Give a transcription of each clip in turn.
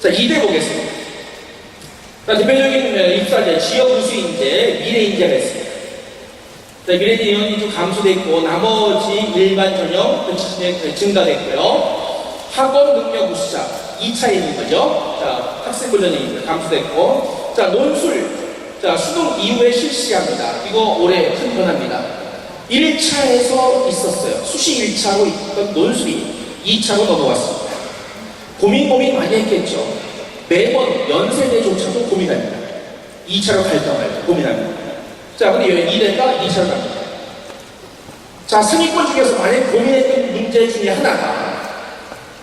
자, 2대 보겠습니다. 자, 대표적인 입사제, 지역 우수인재, 미래인재가 있습니다. 자, 미래인재 인원이 좀 감소됐고, 나머지 일반 전형 증가됐고요. 학원 능력 우수자, 2차에 있는 거죠. 자, 학생부 전형입니다. 감소됐고. 자, 논술. 자, 수능 이후에 실시합니다. 이거 올해 큰 변화입니다. 1차에서 있었어요. 수시 1차로 있던 논술이 2차로 넘어왔습니다. 고민 많이 했겠죠. 매번 연세대조차도 고민합니다. 2차로 갈까 말까 고민합니다. 자, 근데 왜 2대가 2차로 갑니다. 자, 상위권 중에서 만약 고민했던 문제 중에 하나가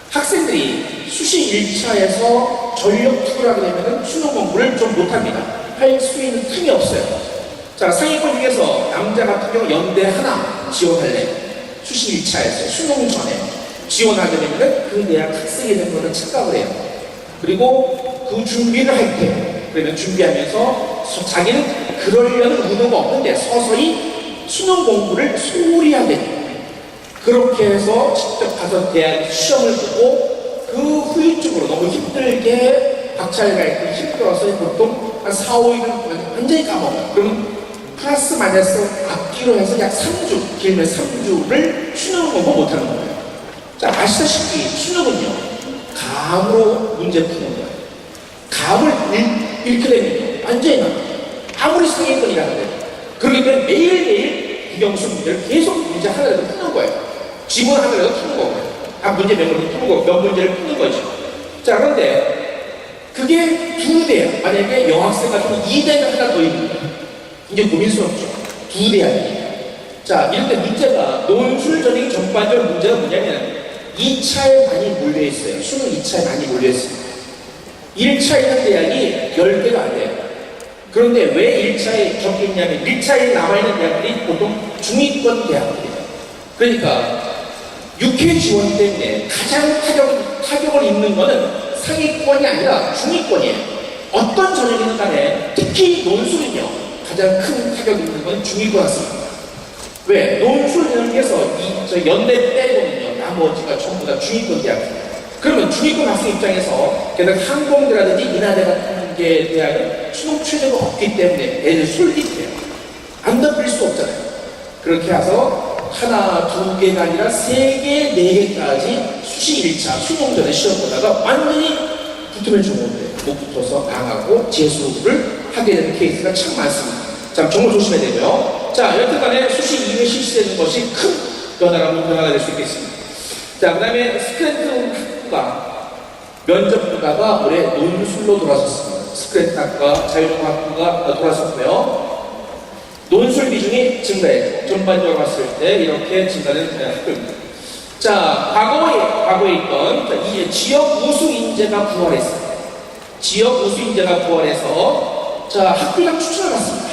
학생들이 수시 1차에서 전력 투구를 하게 되면 수능 공부를 좀 못합니다. 할 수 있는 틈이 없어요. 자, 상위권 중에서 남자 같은 경우 연대 하나 지원할래. 수시 1차에서 수능 전에 지원하게 되면 그 대학 학생이 된 거는 착각을 해요. 그리고 그 준비를 할 때, 그러면 준비하면서 자기는 그러려는 의도가 없는데 서서히 수능 공부를 소홀히 하게 돼요. 그렇게 해서 직접 가서 대학 시험을 보고 그 후유증으로 너무 힘들게 박차를 갈 때 힘들어서 보통 한 4, 5일은 완전히 까먹어요. 그러면 플러스 마이너스 앞뒤로 해서 약 3주, 길면 3주를 수능 공부 못하는 거예요. 자, 아시다시피 수능은요, 감으로 문제 푸는 거예요. 감을 잃게 되면 완전히 나와요. 아무리 상위권이라는 거예요. 그렇기 때문에 매일매일 국영수 문제를 계속 문제 하나라도 푸는 거예요. 지문 하나라도 푸는 거고요. 문제 몇 문제 푸는 거고, 몇 문제를 푸는 거죠. 자, 그런데 그게 2대, 만약에 여학생 같은 2대가 하나 더 있는 거예요. 이제 고민스럽죠. 2대야. 자, 이럴 때 문제가, 논술 전형이 전반적으로 문제가 뭐냐면 2차에 많이 몰려있어요. 수능 2차에 많이 몰려있어요. 1차에 있는 대학이 10개가 안 돼요. 그런데 왜 1차에 적혀 있냐면 1차에 남아있는 대학들이 보통 중위권 대학들이에요. 그러니까 6회 지원 때문에 가장 타격을 입는 거는 상위권이 아니라 중위권이에요. 어떤 전형이든 간에 특히 논술은요, 가장 큰 타격을 입는 건 중위권 학생입니다. 왜? 논술 전형에서 연대 빼고는요, 나머지가 전부 다 중위권 대학입니다. 그러면 중위권 학생 입장에서 게다가 항공대라든지 인하대 같은 게 대학은 수능 최저가 없기 때문에 애들 솔깃해요. 안 덮을 수 없잖아요. 그렇게 해서 하나, 2개가 아니라 3개, 4개까지 수시 1차 수능 전에 시험 보다가 완전히 붙으면 좋은데 못 붙어서 망하고 재수를 하게 되는 케이스가 참 많습니다. 자, 정말 조심해야 되고요. 자, 여튼간에 수시 2회 실시되는 것이 큰 변화가 될 수 있겠습니다. 자, 그 다음에 스크랜튼 학부가 면접보다가 올해 논술로 돌아섰습니다. 스크랜튼 학부가 자유종합학부가 돌아섰고요. 논술 비중이 증가했고 전반적으로 봤을 때 이렇게 증가된 학교입니다. 자, 과거에 있던 이제 지역 우수 인재가 부활했어요. 지역 우수 인재가 부활해서 자, 학교장 추천을 받습니다.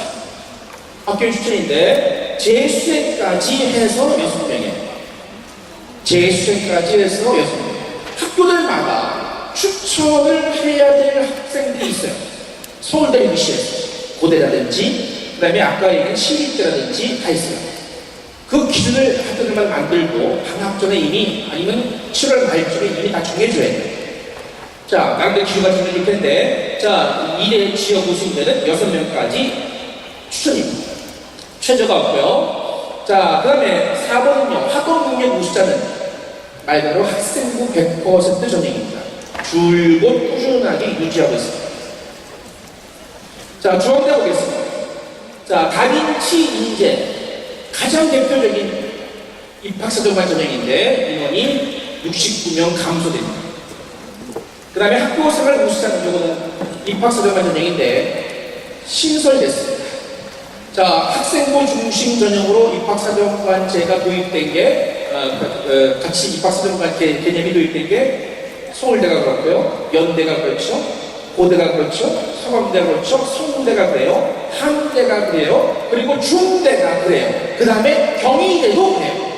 학교 추천인데 재수생까지 해서 6명이에요. 재수생까지 해서 6명. 학교들마다 추천을 해야 될 학생들이 있어요. 서울대 UC에서 고대라든지 그 다음에 아까 얘기한 시립대라든지 다 있어요. 그 기준을 학교들만 만들고 방학 전에 이미 아니면 7월 말쯤에 이미 다 정해줘야 돼요. 자, 나름대로 기류가 정해질 텐데, 자, 2대 지역 우수인재는 6명까지 추천입니다. 최저가 없고요. 자, 그 다음에 4번은요, 학원 능력 우수자는 말 그대로 학생부 100% 전형입니다. 줄곧 꾸준하게 유지하고 있습니다. 자, 중앙대 보겠습니다. 자, 다빈치 인재 가장 대표적인 입학사정관 전형인데 인원이 69명 감소됩니다. 그 다음에 학교생활 우수자는 요거는 입학사정관 전형인데 신설됐습니다. 자, 학생부 중심 전형으로 입학사정관제가 도입된 게 같이 입학사정관 개념이 도입된 게 서울대가 그렇고요, 연대가 그렇죠, 고대가 그렇죠, 서강대가 그렇죠, 성대가 그래요, 한대가 그래요, 그리고 중대가 그래요. 그 다음에 경희대도 그래요.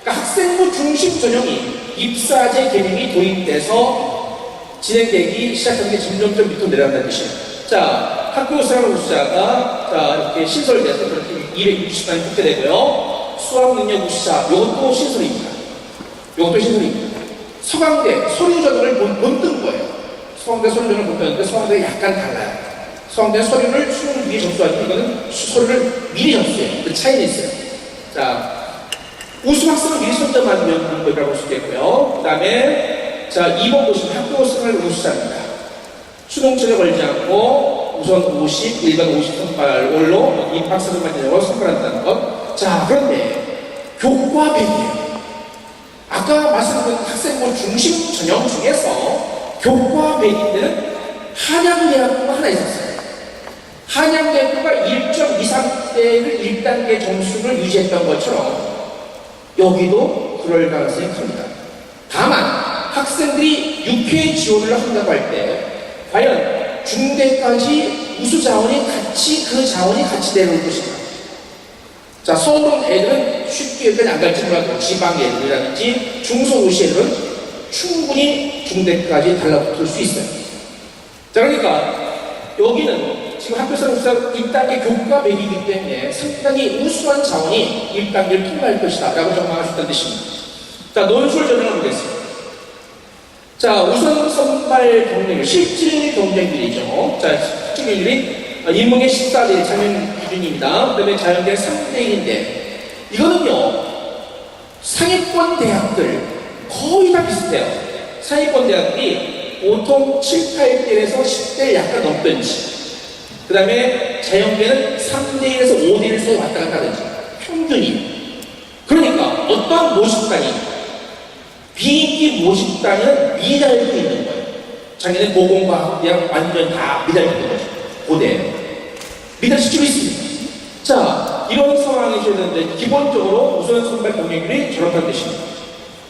그러니까 학생부 중심 전형이 입사제 개념이 도입돼서 진행되기 시작하는 게 점점점 밑으로 내려간다는 뜻이에요. 자, 학교생활 우수자가 자, 이렇게 신설돼서 그렇게 260만이 뽑게 되고요. 수학능력 우수자, 이것도 신설입니다. 이것도 신설입니다. 서강대 서류 전형을 못 뜬 거예요. 서강대 서류전을 못 배웠는데 서강대가 약간 달라요. 서강대 서류를 수능 위에 접수하지만 이거는 서류를 미리 접수해요. 그 차이는 있어요. 자, 우수 학생은 미리 선점하는 방법이라고 볼 수 있겠고요. 그 다음에 자 2번 보시면 학교생활 우수자입니다. 수능철에 걸지 않고 우선 50, 일반 50 선발로 입학사정만 되냐고 선발한다는 것. 자, 그런데 교과 배기예요. 아까 말씀드린 학생부 중심 전형 중에서 교과 배기인데는 한양대학교가 하나 있었어요. 한양대학교가 1.23대를 1단계 점수를 유지했던 것처럼 여기도 그럴 가능성이 큽니다. 다만 학생들이 6회 지원을 한다고 할 때 과연 중대까지 우수 자원이 같이 그 자원이 같이 내려올 것인가. 자, 서울은 애들은 쉽게 여기까지 안 갈지 몰라도 지방 애들이라든지 중소도시 애들은 충분히 중대까지 달라붙을 수 있어요. 자, 그러니까 여기는 지금 학교생 우수자 1단계 교과 배기이기 때문에 상당히 우수한 자원이 1단계를 통과할 것이다 라고 전망할 수 있다는 뜻입니다. 자, 논술 전형을 보겠습니다. 자, 우선 선발 경쟁률, 실질 경쟁률이죠. 자, 실질 경쟁률이 인문계 14대 자명 기준입니다. 그 다음에 자연계 3대1인데 이거는요 상위권 대학들 거의 다 비슷해요. 상위권 대학들이 보통 7, 8대에서 10대 약간 넘든지 그 다음에 자연계는 3대1에서 5대1 사이 왔다 갔다 하든지 평균이. 그러니까 어떤 모집단이 비인기 모집단은 미달도 있는 거예요. 작년에 고공과학대학 완전 다 미달했던 거죠. 고대 미달시키고 있습니다. 자, 이런 상황이 되는데 기본적으로 우선 선발 경쟁률이 저렇다는 뜻입니다.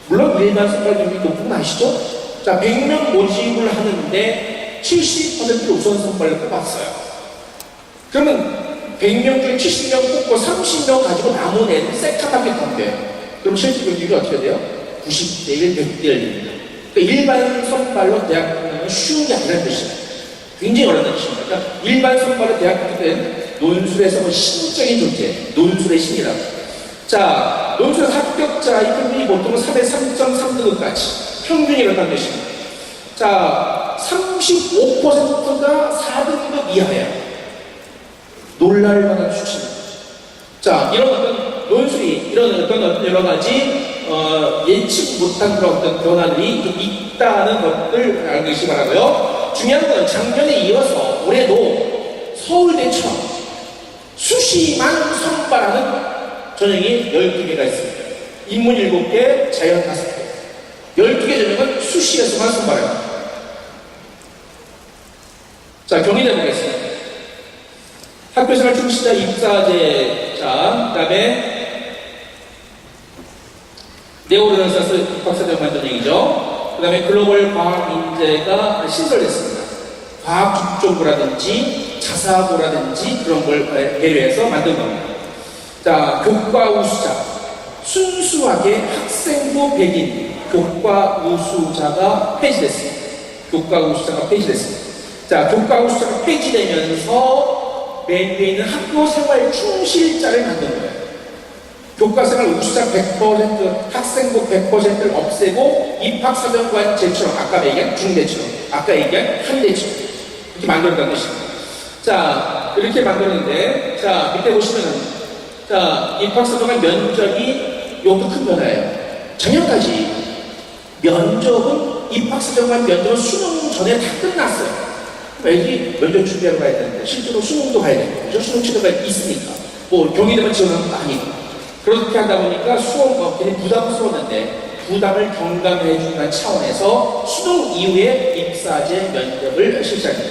물론 일반 선발 경쟁률이 높은 건 아시죠? 자, 100명 모집을 하는데 70%를 우선 선발로 뽑았어요. 그러면 100명 중에 70명 뽑고 30명 가지고 남은 애들 새카맣게 던져요. 그럼 실질 경쟁률이 어떻게 돼요? 90대 1, 100대 1입니다. 그러니까 일반 선발로 대학 보내는 쉬운 게 아니라는 뜻이에요. 굉장히 어려운 뜻입니다. 그러니까 일반 선발로 대학 보낼 때는 논술에서 신적인 존재, 논술의 신이라고. 자, 논술 합격자의 평균이 보통 3에 3.3등급까지 평균이 그렇다는 뜻입니다. 자, 35%가 4등급 이하예요. 놀랄 만한 수치입니다. 자, 이런 어떤 논술이, 이런 어떤 여러 가지 예측 못한 그런 어떤 변화들이 좀 있다는 것을 알고 계시기 바라고요. 중요한 건 작년에 이어서 올해도 서울대처럼 수시만 선발하는 전형이 12개가 있습니다. 인문 7개, 자연 5개. 12개 전형은 수시에서만 선발합니다. 자, 경희대 보겠습니다. 학교생활 출시자 입사제, 자, 그 다음에 네오르네상스 입학사정관 전형이죠. 그 다음에 글로벌 과학 인재가 신설됐습니다. 과학 국정부라든지 자사고라든지 그런 걸 배려해서 만든 겁니다. 자, 교과 우수자. 순수하게 학생부 백인 교과 우수자가 폐지됐습니다. 교과 우수자가 폐지됐습니다. 자, 교과 우수자가 폐지되면서 맨 위에 있는 학교 생활 충실자를 만든 거예요. 교과생활 우수자 100%, 학생부 100%를 없애고 입학사정관제처럼, 아까 얘기한 중대처럼, 아까 얘기한 한대처럼 이렇게 만들었다는 뜻입니다. 자, 이렇게 만들었는데, 자, 밑에 보시면은, 자, 입학사정관 면접이 이것도 큰 변화예요. 작년까지 면접은, 입학사정관 면접은 수능 전에 다 끝났어요. 애들이 면접 준비하러 가야 되는데, 실제로 수능도 가야 되고, 그죠? 수능 치료가 있으니까. 뭐, 경희대만 지원하는 거 아니고. 그렇게 하다 보니까 수험 굉장히 부담스러웠는데 부담을 경감해 준다는 차원에서 수능 이후에 입사제 면접을 실시합니다.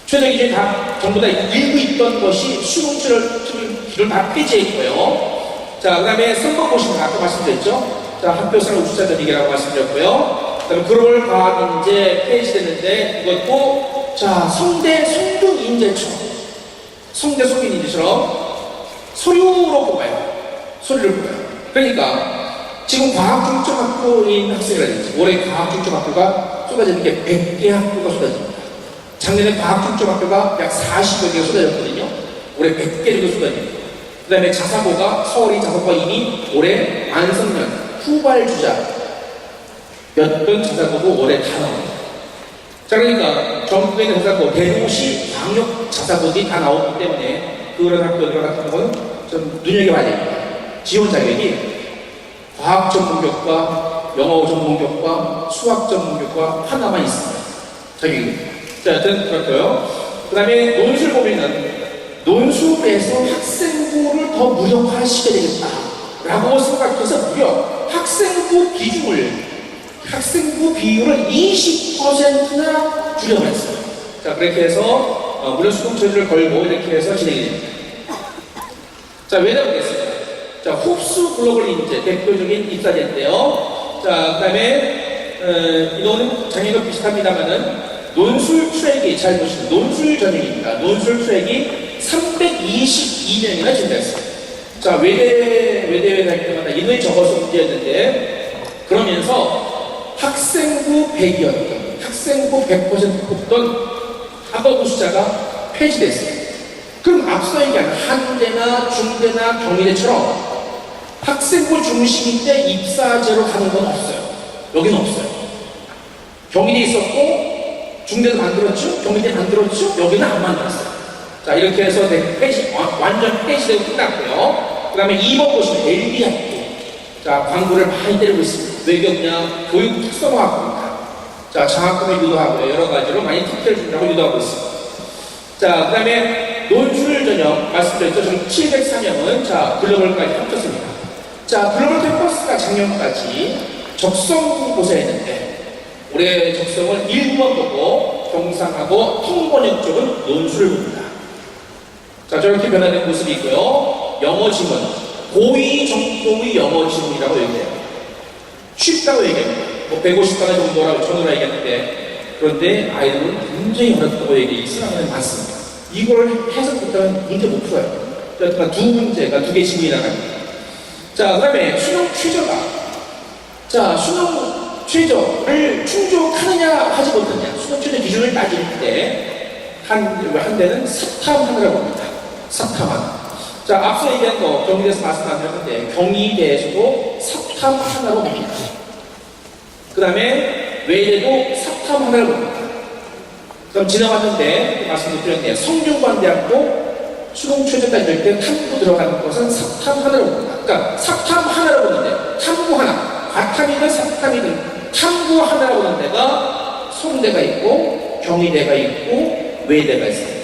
최저 기준이 다 전부 다 일부 있던 것이 수능치를 다 폐지했고요. 자, 그 다음에 3번 보시면 아까 말씀드렸죠. 자, 학교생활 우수자 전형이라고 말씀드렸고요. 그 다음에 글로벌 과학 인재 폐지됐는데 이것도 자, 성대 성균 인재처럼, 성대 성균 인재처럼 서류로 뽑아요. 서류를 뽑아요. 그러니까 지금 과학중점학교인 학생이라든지 올해 과학중점학교가 쏟아지는 게 100개 학교가 쏟아집니다. 작년에 과학중점학교가 약 40여 개가 쏟아졌거든요. 올해 100개 정도 쏟아집니다. 그 다음에 자사고가, 서울이 자사고가 이미 올해 완성년 후발주자 였던 자사고도 올해 다 나옵니다. 자, 그러니까 전국에 있는 자사고 대도시 광역 자사고들이 다 나오기 때문에 그런 학교들 같은 경우는 좀 눈여겨봐야 됩니다. 지원 자격이 과학 전문교과, 영어 전문교과, 수학 전문교과 하나만 있습니다. 자격입니다. 자, 여튼 그렇고요. 그 다음에 논술 보면은 논술에서 학생부를 더 무력화시켜야 되겠다라고 생각해서 무려 학생부 비율을 20%나 줄여버렸어요. 자, 그렇게 해서 무료 수능 처리를 걸고 이렇게 해서 진행이 됩니다. 자, 외다 보겠습니다. 자, 흡수 글로벌 인재 대표적인 입사제인데요. 자, 그 다음에 이거는 작년과 비슷합니다만은 논술 트랙이 잘 보시면 논술 전형입니다. 논술 트랙이 322명이나 증가했어요. 자, 외대에 다닐 때마다 인원이 적어서 문제였는데 그러면서 학생부 100이었던 학생부 100% 뽑던 학업부 숫자가 폐지됐어요. 그럼 앞서 얘기한 한대나 중대나 경희대처럼 학생부 중심인데 입사제로 가는 건 없어요. 여기는 없어요. 경희대 있었고 중대도 만들었죠? 경희대 만들었죠? 여기는 안 만들었어요. 자, 이렇게 해서 완전 폐지되고 끝났고요. 그 다음에 2번 보시면 LB학교. 자, 광고를 많이 때리고 있습니다. 왜 그러냐? 교육 특성화학부입니다. 자, 장학금을 유도하고 여러 가지로 많이 특혜를 준다고 유도하고 있습니다. 자, 그 다음에 논술 전형 말씀드렸죠? 지금 703명은 자, 글로벌까지 합쳤습니다. 자, 글로벌 캠퍼스가 작년까지 적성 고사했는데 올해 적성을 1번 보고 경상하고 통번역 쪽은 논술을 봅니다. 자, 저렇게 변화된 모습이 있고요. 영어 지문, 고2 정도의 영어 지문이라고 얘기해요. 쉽다고 얘기합니다. 뭐 150단어 정도라고 전으로 얘기했는데 그런데 아이들은 굉장히 어렵다고 얘기하는 많습니다. 이걸 해석부터는 문제 못 풀어요. 그러니까 두 문제가 두 개 지문이 나갑니다. 자, 그 다음에 수능 최저가. 자, 수능 최저를 충족하느냐 하지 못하느냐 수능 최저 기준을 따질 때 한 대는 사탐하느라고 합니다. 사탐하나. 자, 앞서 얘기한 거 경희대에서 말씀하셨는데 경희대에서도 사탐 하나로 봅니다. 그 다음에 외대도 사탐 하나로 봅니다. 그럼 지나갔는데 말씀을 드렸네요. 성균관대학도 수능 최저 따질 때 탐구 들어가는 것은 사탐 하나로 봅니다. 그러니까 사탐 하나로 보는데 탐구 하나, 과탐이든 사탐이든 탐구 하나라고 하는 데가 성대가 있고 경희대가 있고 외대가 있어요.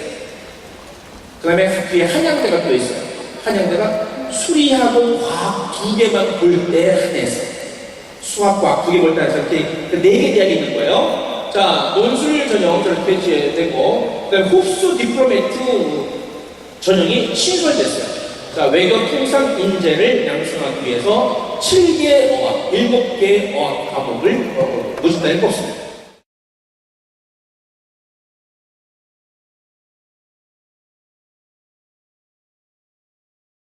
그 다음에 뒤에 한양대가 또 있어요. 한양대가 수리하고 과학 두 개만 볼 때 한해서 수학, 과학 두 개 볼 때 한해서 이렇게 4개 대학이 있는 거예요. 자, 논술 전형 저렇게 되고 그 다음에 흡수 디플로메트 전형이 신설됐어요. 자, 외교 통상 인재를 양성하기 위해서 7개 어학, 7개 어학 과목을 모집단에 뽑습니다.